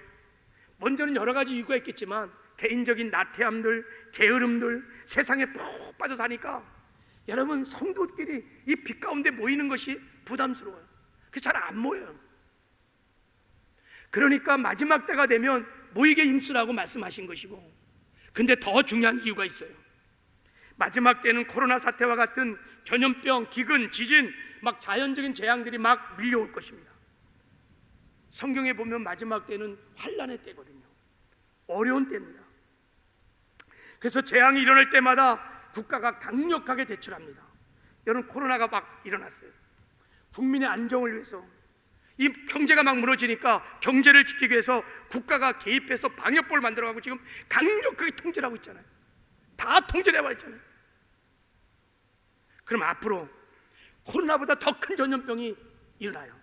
먼저는 여러 가지 이유가 있겠지만 개인적인 나태함들, 게으름들, 세상에 푹 빠져 사니까 여러분, 성도끼리 이 빛 가운데 모이는 것이 부담스러워요. 그래서 잘 안 모여요. 그러니까 마지막 때가 되면 모이게 힘쓰라고 말씀하신 것이고, 근데 더 중요한 이유가 있어요. 마지막 때는 코로나 사태와 같은 전염병, 기근, 지진, 막 자연적인 재앙들이 막 밀려올 것입니다. 성경에 보면 마지막 때는 환난의 때거든요. 어려운 때입니다. 그래서 재앙이 일어날 때마다 국가가 강력하게 대처를 합니다. 여러분, 코로나가 막 일어났어요. 국민의 안정을 위해서, 이 경제가 막 무너지니까 경제를 지키기 위해서 국가가 개입해서 방역법을 만들어가고 지금 강력하게 통제를 하고 있잖아요. 다 통제를 해버렸잖아요. 그럼 앞으로 코로나보다 더 큰 전염병이 일어나요.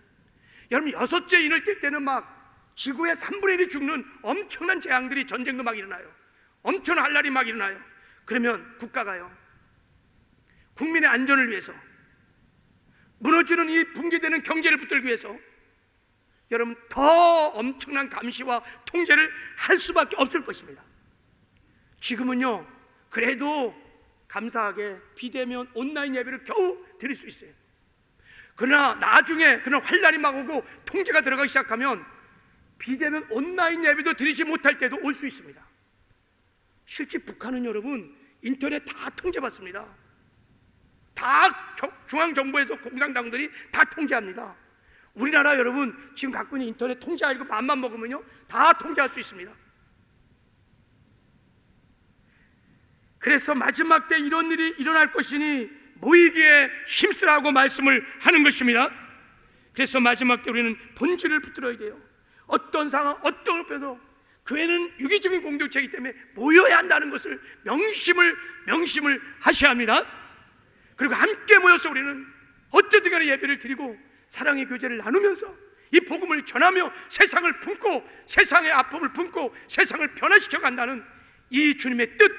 여러분, 6째 인을 뛸 때는 막 지구의 3분의 1이 죽는 엄청난 재앙들이, 전쟁도 막 일어나요. 엄청난 한란이 막 일어나요. 그러면 국가가요, 국민의 안전을 위해서, 무너지는 이 붕괴되는 경제를 붙들기 위해서 여러분, 더 엄청난 감시와 통제를 할 수밖에 없을 것입니다. 지금은요, 그래도 감사하게 비대면 온라인 예배를 겨우 드릴 수 있어요. 그러나 나중에 그런 환란이 막 오고 통제가 들어가기 시작하면 비대면 온라인 예배도 드리지 못할 때도 올 수 있습니다. 실제 북한은 여러분, 인터넷 다 통제받습니다. 다 중앙정부에서 공산당들이 다 통제합니다. 우리나라 여러분, 지금 갖고 있는 인터넷 통제하고 맘만 먹으면요, 다 통제할 수 있습니다. 그래서 마지막 때 이런 일이 일어날 것이니 모이기에 힘쓰라고 말씀을 하는 것입니다. 그래서 마지막 때 우리는 본질을 붙들어야 돼요. 어떤 상황, 어떤 옆에서 교회는 유기적인 공동체이기 때문에 모여야 한다는 것을 명심을 하셔야 합니다. 그리고 함께 모여서 우리는 어떻게 간에 예배를 드리고 사랑의 교제를 나누면서 이 복음을 전하며 세상을 품고 세상의 아픔을 품고 세상을 변화시켜 간다는 이 주님의 뜻,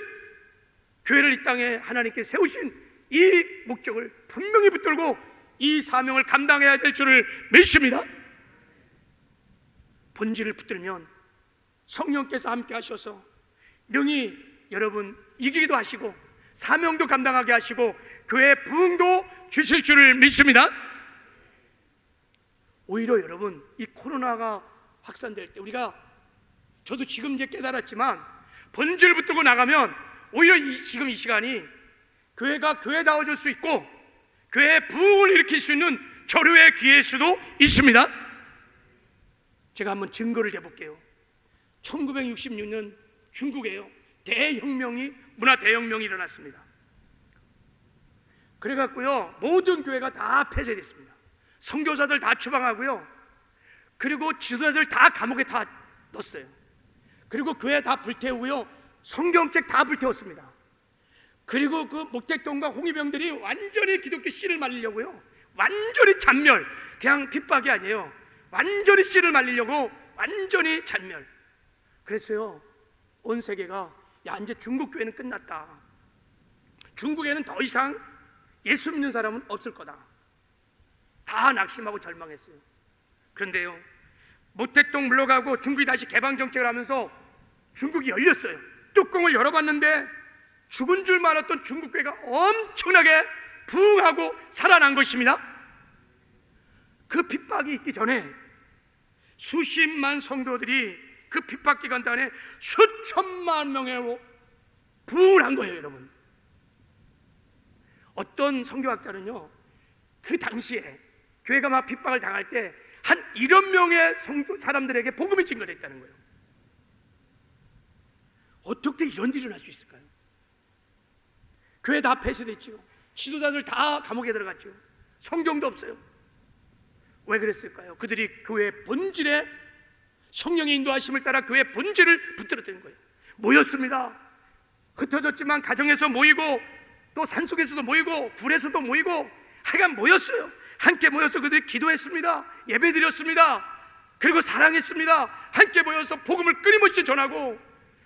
교회를 이 땅에 하나님께 세우신 이 목적을 분명히 붙들고 이 사명을 감당해야 될 줄을 믿습니다. 본질을 붙들면 성령께서 함께 하셔서 능히 여러분 이기기도 하시고 사명도 감당하게 하시고 교회 부흥도 주실 줄을 믿습니다. 오히려 여러분 이 코로나가 확산될 때 저도 지금 이제 깨달았지만 본질을 붙들고 나가면 오히려 지금 이 시간이 교회가 교회다워질 수 있고 교회의 부흥을 일으킬 수 있는 절호의 기회일 수도 있습니다. 제가 한번 증거를 대볼게요. 1966년 중국에요 문화 대혁명이 일어났습니다. 그래갖고요 모든 교회가 다 폐쇄됐습니다. 선교사들 다 추방하고요, 그리고 지도자들 다 감옥에 다 넣었어요. 그리고 교회 다 불태우고요, 성경책 다 불태웠습니다. 그리고 그 목택동과 홍위병들이 완전히 기독교 씨를 말리려고요, 완전히 잔멸, 그냥 핍박이 아니에요, 완전히 씨를 말리려고 완전히 잔멸. 그래서요 온 세계가 야 이제 중국 교회는 끝났다, 중국에는 더 이상 예수 믿는 사람은 없을 거다, 다 낙심하고 절망했어요. 그런데요 모택동 물러가고 중국이 다시 개방 정책을 하면서 중국이 열렸어요. 뚜껑을 열어봤는데 죽은 줄 알았던 중국 교회가 엄청나게 부흥하고 살아난 것입니다. 그 핍박이 있기 전에 수십만 성도들이 그 핍박 기간 동안에 수천만 명으로 부흥을 한 거예요. 여러분, 어떤 선교학자는요 그 당시에 교회가 막 핍박을 당할 때 한 1억 명의 사람들에게 복음이 증거됐다는 거예요. 어떻게 이런 일이 날 수 있을까요? 교회 다 폐쇄됐죠. 지도자들 다 감옥에 들어갔죠. 성경도 없어요. 왜 그랬을까요? 그들이 교회의 본질에 성령의 인도하심을 따라 교회의 본질을 붙들었다는 거예요. 모였습니다. 흩어졌지만 가정에서 모이고 또 산속에서도 모이고 굴에서도 모이고 하여간 모였어요. 함께 모여서 그들이 기도했습니다. 예배드렸습니다. 그리고 사랑했습니다. 함께 모여서 복음을 끊임없이 전하고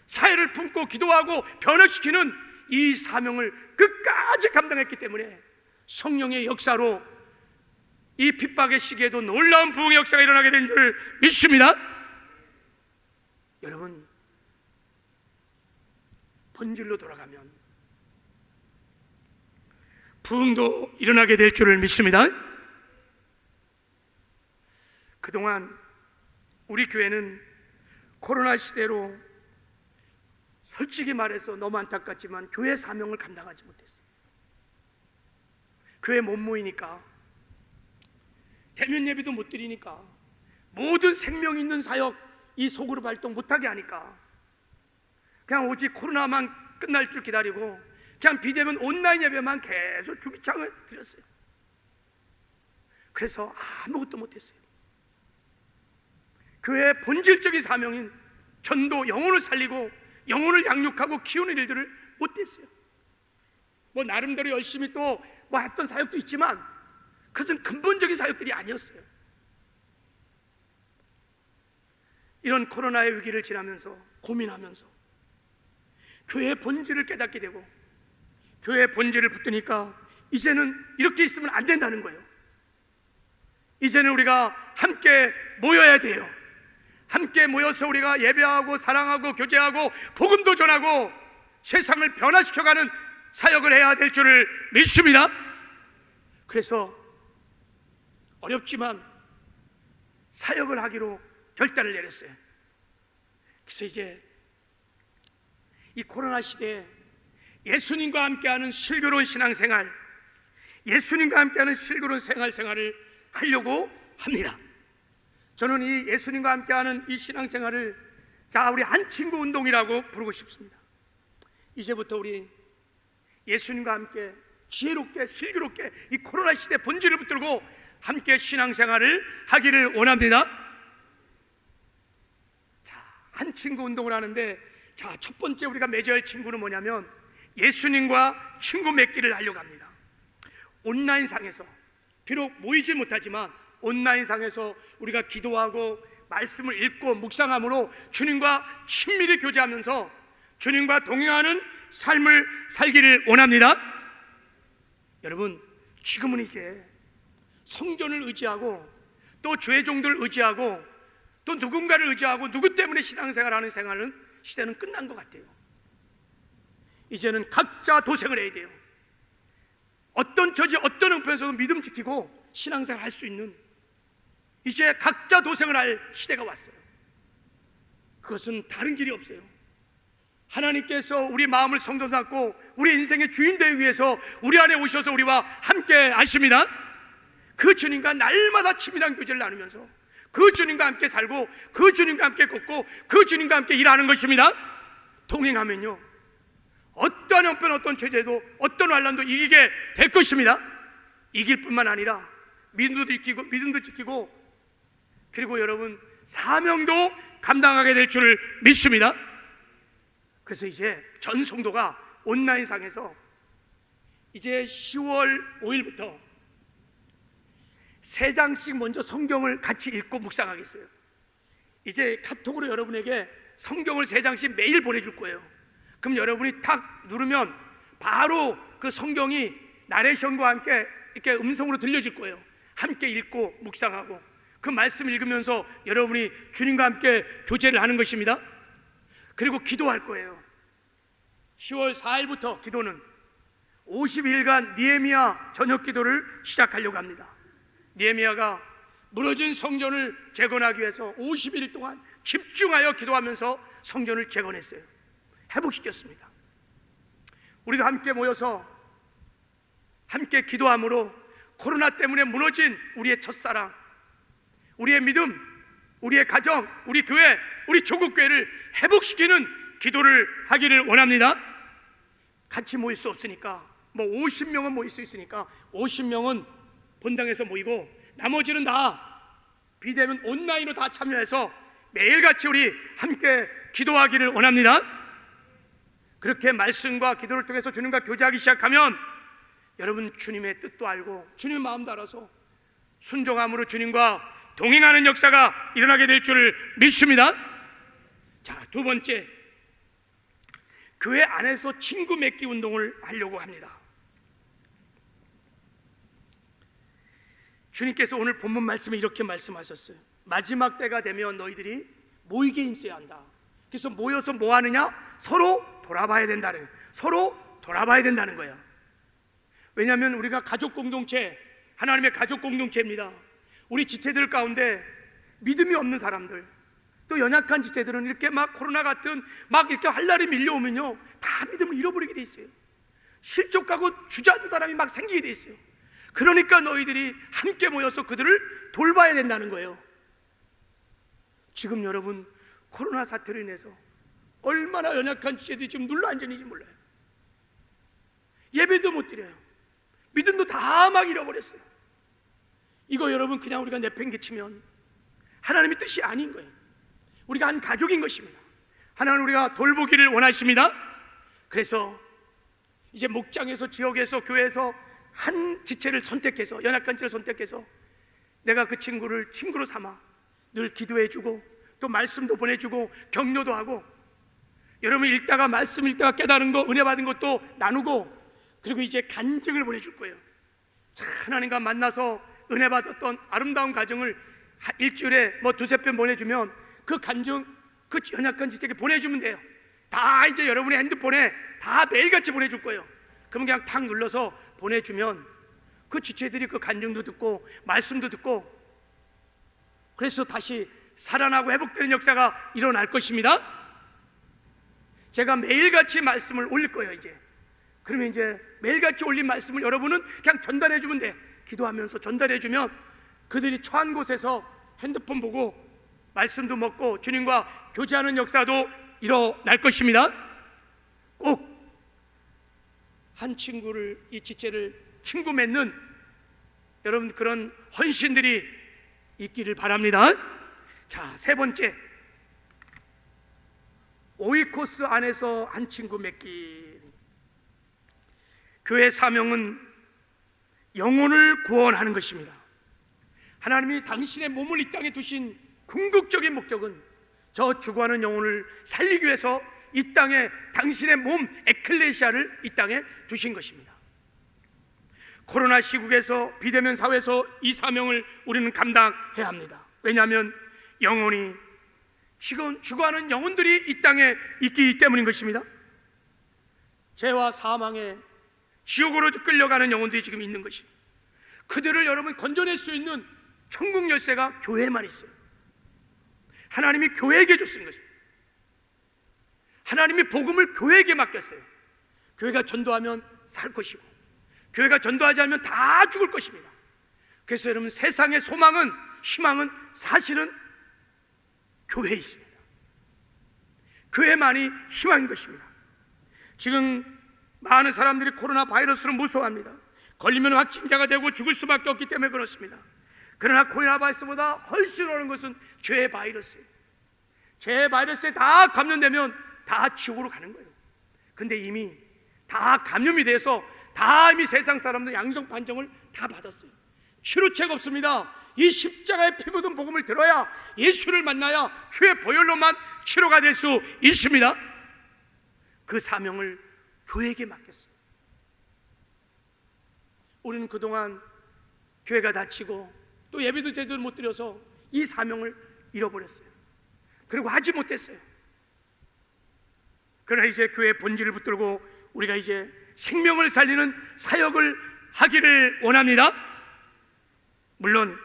사회를 품고 기도하고 변화시키는 이 사명을 끝까지 감당했기 때문에 성령의 역사로 이 핍박의 시기에도 놀라운 부흥의 역사가 일어나게 된 줄 믿습니다. 여러분, 본질로 돌아가면 부흥도 일어나게 될 줄을 믿습니다. 그동안 우리 교회는 코로나 시대로 솔직히 말해서 너무 안타깝지만 교회 사명을 감당하지 못했어요. 교회 못 모이니까, 대면 예배도 못 드리니까, 모든 생명 있는 사역 이 속으로 발동 못하게 하니까 그냥 오직 코로나만 끝날 줄 기다리고 그냥 비대면 온라인 예배만 계속 주기창을 드렸어요. 그래서 아무것도 못했어요. 교회의 본질적인 사명인 전도, 영혼을 살리고 영혼을 양육하고 키우는 일들을 못했어요. 뭐 나름대로 열심히 또 뭐 했던 사역도 있지만 그것은 근본적인 사역들이 아니었어요. 이런 코로나의 위기를 지나면서 고민하면서 교회의 본질을 깨닫게 되고 교회의 본질을 붙드니까 이제는 이렇게 있으면 안 된다는 거예요. 이제는 우리가 함께 모여야 돼요. 함께 모여서 우리가 예배하고 사랑하고 교제하고 복음도 전하고 세상을 변화시켜가는 사역을 해야 될 줄을 믿습니다. 그래서 어렵지만 사역을 하기로 결단을 내렸어요. 그래서 이제 이 코로나 시대에 예수님과 함께하는 슬기로운 신앙생활, 예수님과 함께하는 슬기로운 생활을 하려고 합니다. 저는 이 예수님과 함께하는 이 신앙생활을 우리 한 친구 운동이라고 부르고 싶습니다. 이제부터 우리 예수님과 함께 지혜롭게 슬기롭게 이 코로나 시대 본질을 붙들고 함께 신앙생활을 하기를 원합니다. 한 친구 운동을 하는데 첫 번째 우리가 맺어야 할 친구는 뭐냐면 예수님과 친구 맺기를 하려고 합니다. 온라인상에서 비록 모이지 못하지만 온라인상에서 우리가 기도하고 말씀을 읽고 묵상함으로 주님과 친밀히 교제하면서 주님과 동행하는 삶을 살기를 원합니다. 여러분, 지금은 이제 성전을 의지하고 또 죄종들을 의지하고 또 누군가를 의지하고 누구 때문에 신앙생활하는 생활은 시대는 끝난 것 같아요. 이제는 각자 도생을 해야 돼요. 어떤 처지 어떤 형편에서도 믿음 지키고 신앙생활 할 수 있는, 이제 각자 도생을 할 시대가 왔어요. 그것은 다른 길이 없어요. 하나님께서 우리 마음을 성전 삼고 우리 인생의 주인 되기 위해서 우리 안에 오셔서 우리와 함께 하십니다. 그 주님과 날마다 친밀한 교제를 나누면서 그 주님과 함께 살고 그 주님과 함께 걷고 그 주님과 함께 일하는 것입니다. 동행하면요, 어떤 형편, 어떤 체제도 어떤 환난도 이기게 될 것입니다. 이길 뿐만 아니라 믿음도 지키고 그리고 여러분 사명도 감당하게 될 줄 믿습니다. 그래서 이제 전 성도가 온라인상에서 이제 10월 5일부터 3장씩 먼저 성경을 같이 읽고 묵상하겠어요. 이제 카톡으로 여러분에게 성경을 3장씩 매일 보내줄 거예요. 그럼 여러분이 탁 누르면 바로 그 성경이 나레이션과 함께 이렇게 음성으로 들려질 거예요. 함께 읽고 묵상하고 그 말씀 읽으면서 여러분이 주님과 함께 교제를 하는 것입니다. 그리고 기도할 거예요. 10월 4일부터 기도는 50일간 느헤미야 저녁 기도를 시작하려고 합니다. 느헤미야가 무너진 성전을 재건하기 위해서 51일 동안 집중하여 기도하면서 성전을 재건했어요. 회복시켰습니다. 우리도 함께 모여서 함께 기도함으로 코로나 때문에 무너진 우리의 첫사랑, 우리의 믿음, 우리의 가정, 우리 교회, 우리 조국교회를 회복시키는 기도를 하기를 원합니다. 같이 모일 수 없으니까 50명은 모일 수 있으니까 50명은 본당에서 모이고 나머지는 다 비대면 온라인으로 다 참여해서 매일같이 우리 함께 기도하기를 원합니다. 그렇게 말씀과 기도를 통해서 주님과 교제하기 시작하면 여러분 주님의 뜻도 알고 주님의 마음도 알아서 순종함으로 주님과 동행하는 역사가 일어나게 될 줄 믿습니다. 자, 두 번째, 교회 안에서 친구 맺기 운동을 하려고 합니다. 주님께서 오늘 본문 말씀에 이렇게 말씀하셨어요. 마지막 때가 되면 너희들이 모이게 힘써야 한다. 그래서 모여서 뭐 하느냐? 서로 돌아봐야 된다는, 서로 돌아봐야 된다는 거야. 왜냐하면 우리가 가족 공동체, 하나님의 가족 공동체입니다. 우리 지체들 가운데 믿음이 없는 사람들, 또 연약한 지체들은 이렇게 막 코로나 같은 막 이렇게 환란이 밀려오면요 다 믿음을 잃어버리게 돼 있어요. 실족하고 주저앉는 사람이 막 생기게 돼 있어요. 그러니까 너희들이 함께 모여서 그들을 돌봐야 된다는 거예요. 지금 여러분 코로나 사태로 인해서 얼마나 연약한 지체들이 지금 눌러앉은지 몰라요. 예배도 못 드려요. 믿음도 다 막 잃어버렸어요. 이거 여러분 그냥 우리가 내팽개치면 하나님의 뜻이 아닌 거예요. 우리가 한 가족인 것입니다. 하나님 우리가 돌보기를 원하십니다. 그래서 이제 목장에서, 지역에서, 교회에서 한 지체를 선택해서, 연약한 지체를 선택해서 내가 그 친구를 친구로 삼아 늘 기도해주고 또 말씀도 보내주고 격려도 하고, 여러분 읽다가 말씀 읽다가 깨달은 거, 은혜 받은 것도 나누고, 그리고 이제 간증을 보내줄 거예요. 자, 하나님과 만나서 은혜 받았던 아름다운 가정을 일주일에 두세 편 보내주면 그 간증, 그 연약한 지체에게 보내주면 돼요. 다 이제 여러분의 핸드폰에 다 매일같이 보내줄 거예요. 그러면 그냥 탁 눌러서 보내주면 그 지체들이 그 간증도 듣고 말씀도 듣고, 그래서 다시 살아나고 회복되는 역사가 일어날 것입니다. 제가 매일같이 말씀을 올릴 거예요. 이제 그러면 이제 매일같이 올린 말씀을 여러분은 그냥 전달해주면 돼. 기도하면서 전달해주면 그들이 처한 곳에서 핸드폰 보고 말씀도 먹고 주님과 교제하는 역사도 일어날 것입니다. 꼭 한 친구를, 이 지체를 친구 맺는 여러분 그런 헌신들이 있기를 바랍니다. 자, 세 번째, 오이코스 안에서 한 친구 맺기. 교회 사명은 영혼을 구원하는 것입니다. 하나님이 당신의 몸을 이 땅에 두신 궁극적인 목적은 저 죽어가는 영혼을 살리기 위해서 이 땅에 당신의 몸 에클레시아를 이 땅에 두신 것입니다. 코로나 시국에서 비대면 사회에서 이 사명을 우리는 감당해야 합니다. 왜냐하면 영혼이 지금 죽어가는 영혼들이 이 땅에 있기 때문인 것입니다. 죄와 사망에 지옥으로 끌려가는 영혼들이 지금 있는 것입니다. 그들을 여러분 건져낼 수 있는 천국 열쇠가 교회에만 있어요. 하나님이 교회에게 줬은 것입니다. 하나님이 복음을 교회에게 맡겼어요. 교회가 전도하면 살 것이고, 교회가 전도하지 않으면 다 죽을 것입니다. 그래서 여러분, 세상의 소망은, 희망은 사실은 교회에 있습니다. 교회만이 희망인 것입니다. 지금 많은 사람들이 코로나 바이러스를 무서워합니다. 걸리면 확진자가 되고 죽을 수밖에 없기 때문에 그렇습니다. 그러나 코로나 바이러스보다 훨씬 어려운 것은 죄의 바이러스예요. 죄의 바이러스에 다 감염되면 다 지옥으로 가는 거예요. 근데 이미 다 감염이 돼서 다 이미 세상 사람들 양성 판정을 다 받았어요. 치료책 없습니다. 이 십자가의 피 묻은 복음을 들어야, 예수를 만나야 주의 보혈로만 치료가 될 수 있습니다. 그 사명을 교회에게 맡겼어요. 우리는 그동안 교회가 다치고 또 예배도 제대로 못 드려서 이 사명을 잃어버렸어요. 그리고 하지 못했어요. 그러나 이제 교회의 본질을 붙들고 우리가 이제 생명을 살리는 사역을 하기를 원합니다. 물론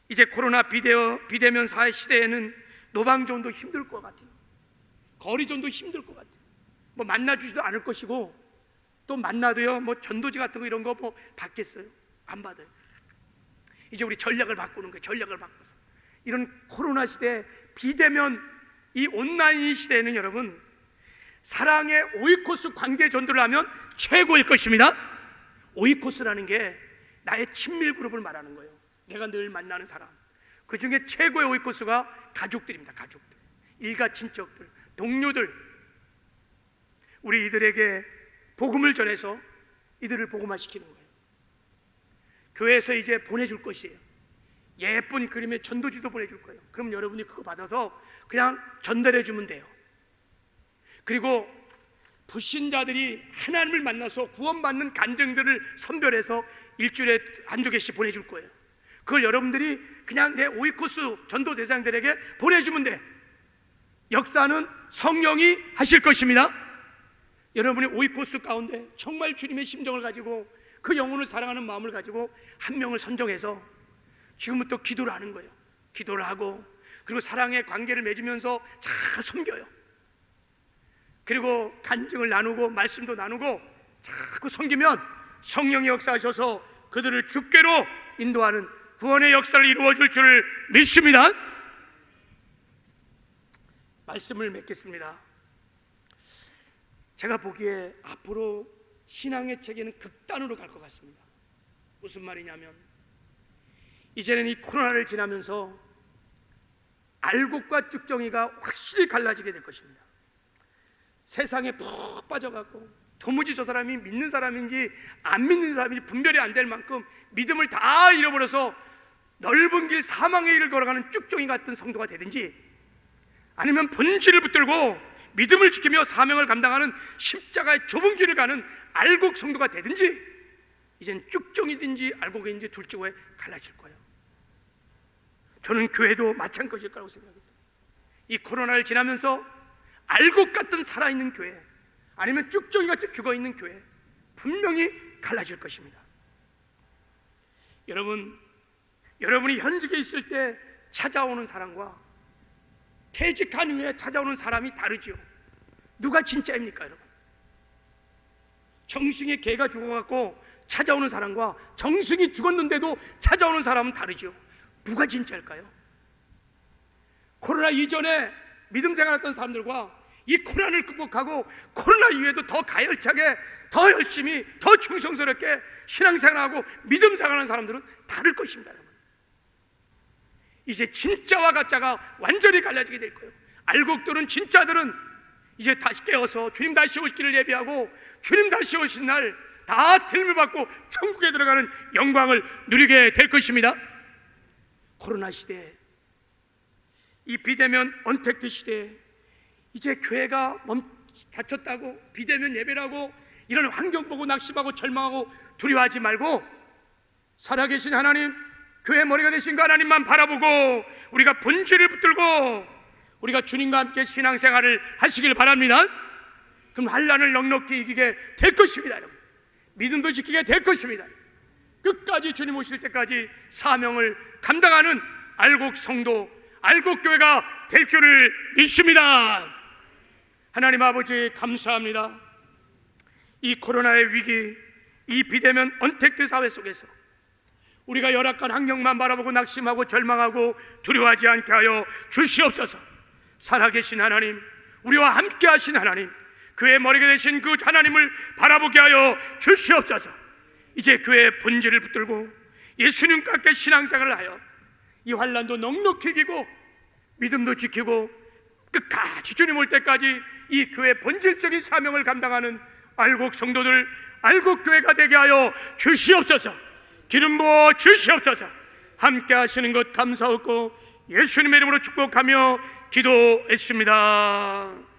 이제 코로나 비대면 사회 시대에는 노방전도 힘들 것 같아요. 거리전도 힘들 것 같아요. 뭐 만나주지도 않을 것이고, 또 만나도요 뭐 전도지 같은 거 이런 거 뭐 받겠어요? 안 받아요. 이제 우리 전략을 바꾸는 거예요. 전략을 바꿔서 이런 코로나 시대, 비대면 이 온라인 시대에는 여러분, 사랑의 오이코스 관계 전도를 하면 최고일 것입니다. 오이코스라는 게 나의 친밀 그룹을 말하는 거예요. 내가 늘 만나는 사람, 그 중에 최고의 오이코스가 가족들입니다. 가족들, 일가 친척들, 동료들. 우리 이들에게 복음을 전해서 이들을 복음화시키는 거예요. 교회에서 이제 보내줄 것이에요. 예쁜 그림의 전도지도 보내줄 거예요. 그럼 여러분이 그거 받아서 그냥 전달해 주면 돼요. 그리고 불신자들이 하나님을 만나서 구원받는 간증들을 선별해서 일주일에 한두 개씩 보내줄 거예요. 그걸 여러분들이 그냥 내 오이코스 전도 대상들에게 보내주면 돼. 역사는 성령이 하실 것입니다. 여러분이 오이코스 가운데 정말 주님의 심정을 가지고, 그 영혼을 사랑하는 마음을 가지고 한 명을 선정해서 지금부터 기도를 하는 거예요. 기도를 하고, 그리고 사랑의 관계를 맺으면서 잘 섬겨요. 그리고 간증을 나누고 말씀도 나누고 자꾸 섬기면 성령이 역사하셔서 그들을 주께로 인도하는 구원의 역사를 이루어줄 줄을 믿습니다. 말씀을 맺겠습니다. 제가 보기에 앞으로 신앙의 체계는 극단으로 갈 것 같습니다. 무슨 말이냐면, 이제는 이 코로나를 지나면서 알곡과 쭉정이가 확실히 갈라지게 될 것입니다. 세상에 푹 빠져갖고 도무지 저 사람이 믿는 사람인지 안 믿는 사람인지 분별이 안 될 만큼 믿음을 다 잃어버려서 넓은 길, 사망의 길을 걸어가는 쭉정이 같은 성도가 되든지, 아니면 본질을 붙들고 믿음을 지키며 사명을 감당하는 십자가의 좁은 길을 가는 알곡 성도가 되든지, 이젠 쭉정이든지 알곡인지 둘 중에 갈라질 거예요. 저는 교회도 마찬가지일 거라고 생각합니다. 이 코로나를 지나면서 알곡 같은 살아있는 교회, 아니면 쭉정이같이 죽어있는 교회, 분명히 갈라질 것입니다. 여러분이 현직에 있을 때 찾아오는 사람과 퇴직한 후에 찾아오는 사람이 다르죠. 누가 진짜입니까, 여러분? 정승의 개가 죽어갖고 찾아오는 사람과 정승이 죽었는데도 찾아오는 사람은 다르죠. 누가 진짜일까요? 코로나 이전에 믿음 생활했던 사람들과 이 코로나를 극복하고 코로나 이후에도 더 가열차게, 더 열심히, 더 충성스럽게 신앙생활하고 믿음 생활하는 사람들은 다를 것입니다. 여러분, 이제 진짜와 가짜가 완전히 갈라지게 될 거예요. 알곡들은, 진짜들은 이제 다시 깨어서 주님 다시 오시기를 예비하고, 주님 다시 오신 날 다 들림을 받고 천국에 들어가는 영광을 누리게 될 것입니다. 코로나 시대, 이 비대면 언택트 시대에 이제 교회가 닫혔다고 비대면 예배라고 이런 환경 보고 낙심하고 절망하고 두려워하지 말고 살아계신 하나님, 교회 머리가 되신 그 하나님만 바라보고 우리가 본질을 붙들고 우리가 주님과 함께 신앙생활을 하시길 바랍니다. 그럼 환난을 넉넉히 이기게 될 것입니다. 여러분. 믿음도 지키게 될 것입니다. 끝까지 주님 오실 때까지 사명을 감당하는 알곡 성도, 알곡 교회가 될 줄을 믿습니다. 하나님 아버지 감사합니다. 이 코로나의 위기, 이 비대면 언택트 사회 속에서 우리가 열악한 환경만 바라보고 낙심하고 절망하고 두려워하지 않게 하여 주시옵소서. 살아계신 하나님, 우리와 함께 하신 하나님, 교회의 머리가 되신 그 하나님을 바라보게 하여 주시옵소서. 이제 교회의 본질을 붙들고 예수님과 함께 신앙생활을 하여 이 환난도 넉넉히 이기고 믿음도 지키고 끝까지 주님 올 때까지 이 교회의 본질적인 사명을 감당하는 알곡 성도들, 알곡 교회가 되게 하여 주시옵소서. 기름 부어 주시옵소서. 함께 하시는 것 감사하고 예수님의 이름으로 축복하며 기도했습니다.